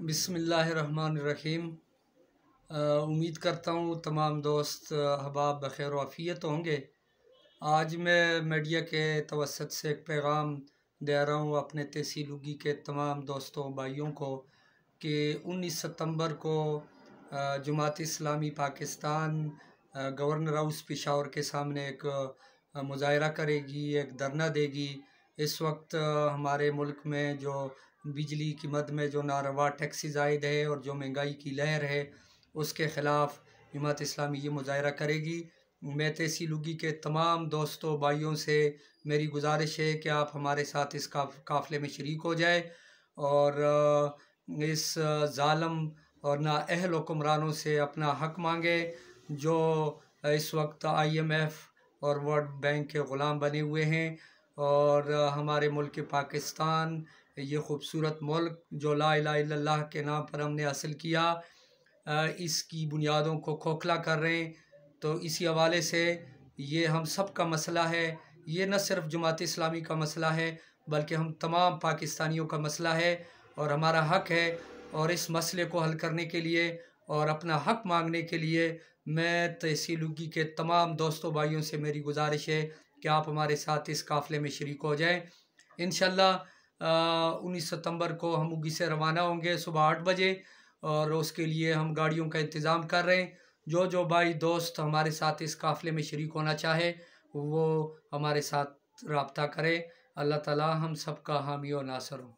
बिस्मिल्लाहिर्रहमानिर्रहीम। उम्मीद करता हूँ तमाम दोस्त अहबाब बख़ैर व आफ़ियत होंगे। आज मैं मीडिया के तवस्सुत से एक पैगाम दे रहा हूँ अपने तहसीलुगी के तमाम दोस्तों भाइयों को कि 19 सितंबर को जमात इस्लामी पाकिस्तान गवर्नर हाउस पेशावर के सामने एक मुज़ाहरा करेगी, एक धरना देगी। इस वक्त हमारे मुल्क में जो बिजली की मद में जो नारवा टैक्सेस आयद है और जो महंगाई की लहर है उसके ख़िलाफ़ जमात इस्लामी ये मुज़ाहरा करेगी। मैं तहसीलुगी के तमाम दोस्तों भाइयों से मेरी गुजारिश है कि आप हमारे साथ इस काफ़िले में शरीक हो जाए और इस ज़ालिम और नाअहल हुक्मरानों से अपना हक मांगे जो इस वक्त IMF और वर्ल्ड बैंक के ग़ुलाम बने हुए हैं। और हमारे मुल्क पाकिस्तान, ये ख़ूबसूरत मुल्क जो ला इलाहा इल्लल्लाह के नाम पर हमने हासिल किया, इसकी बुनियादों को खोखला कर रहे हैं। तो इसी हवाले से ये हम सब का मसला है। ये न सिर्फ जमात इस्लामी का मसला है बल्कि हम तमाम पाकिस्तानियों का मसला है और हमारा हक है। और इस मसले को हल करने के लिए और अपना हक मांगने के लिए मैं तहसीलुगी के तमाम दोस्तों भाइयों से मेरी गुजारिश है कि आप हमारे साथ इस काफ़िले में शरीक हो जाएं। इंशाअल्लाह 19 सितंबर को हम उगी से रवाना होंगे सुबह 8 बजे और उसके लिए हम गाड़ियों का इंतज़ाम कर रहे हैं। जो भाई दोस्त हमारे साथ इस काफ़िले में शरीक होना चाहे वो हमारे साथ रब्ता करें। अल्लाह ताला हम सब का हामी और नासर हो।